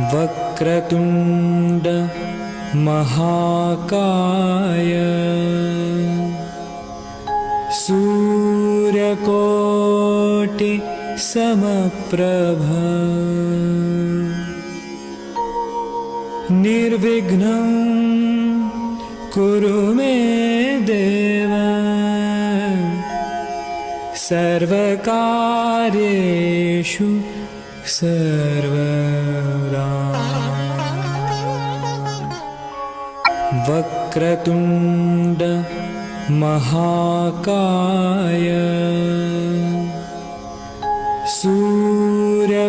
वक्रतुण्ड महाकाय सूर्यकोटि समप्रभ निर्विघ्नं कुरु मे देव सर्वकार्येषु सर्वदा। वक्रतुण्ड महाकाय सूर्यकोटि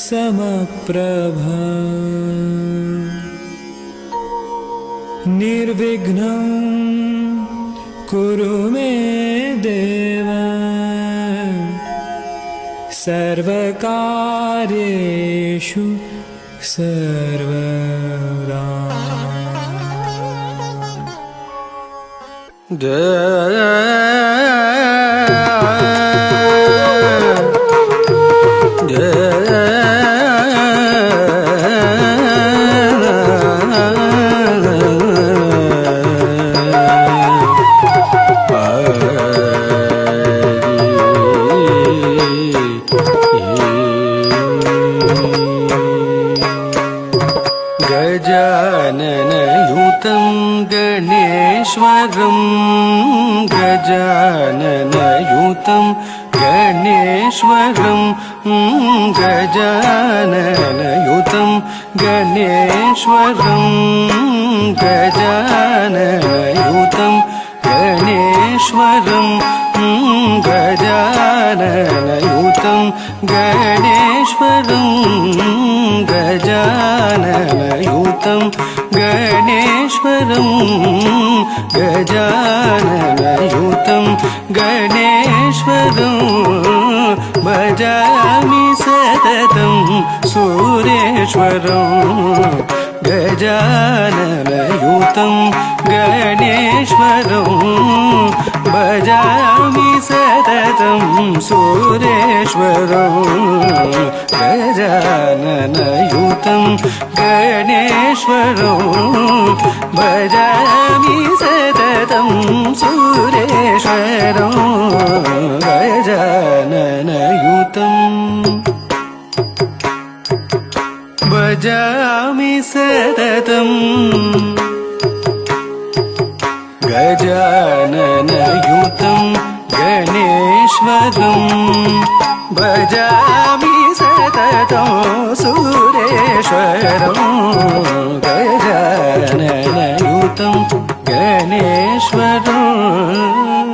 समप्रभ निर्विघ्नं कुरु मे देव सर्वकार्येषु सर्वदा। गजाननयुतं गणेश्वरं गजाननयुतं गणेश्वरं गजाननयुतं गणेश्वरं गजाननयुतं गणेश्वरं गजाननयुतं गणेश्वरं गजाननयुतं गणेश्वरं गजाननयुतं गणेश्वरं भजामि सततं सुरेश्वरं गजाननयुतं गणेश्वरं भजामि सततं सुरेश्वरं गजाननयुतं गणेश्वरं भजामि सततं सुरेश्वरं गजाननयुतं भजामि सततं गजाननयुतं गणेश्वरं भजामि सततं सुरेश्वरं गजाननयुतं गणेश्वरं।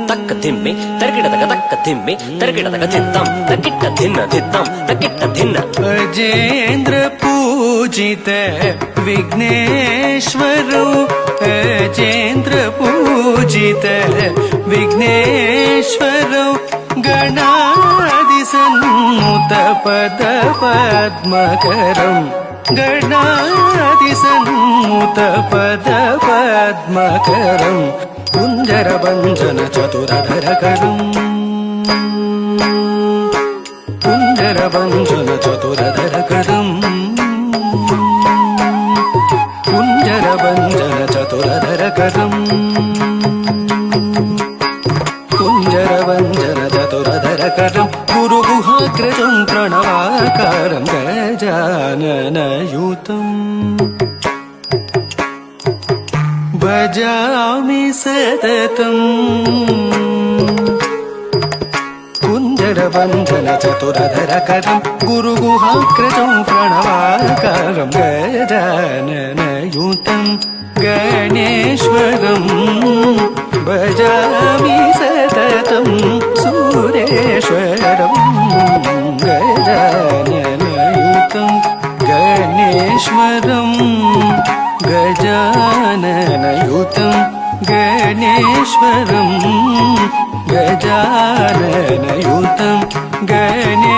तक्क धिम्मे तरकिटतक तक्क धिम्मे तरकिटतक धित्तं तकिट्ट धिन्न धित्तं तकिट्ट धिन्न। अजेन्द्र पूजित विघ्नेश्वरो अजेन्द्र पूजित विघ्नेश्वरो गणादिसन्नुत पद पद्मकरं गणादिसन्नुत पद पद्मकरं कुञ्जरभञ्जन चतुरधरकरं कुञ्जरभञ्जन चतुरधरकरं कुञ्जरभञ्जन चतुरधरकरं कुञ्जरभञ्जन चतुरधरकरं गुरुगुहाग्रजं प्रणवाकारं गजाननयुतं भजामि सततं कुञ्जरभञ्जन चतुरधरकरं गुरुगुहाग्रजं प्रणवाकारं गजाननयुतं गणेश्वरं भजामि सततं सुरेश्वरं गजाननयुतं गणेश्वरं गजाननयुतं गणेश्वरं गजाननयुतं गणेश्वरं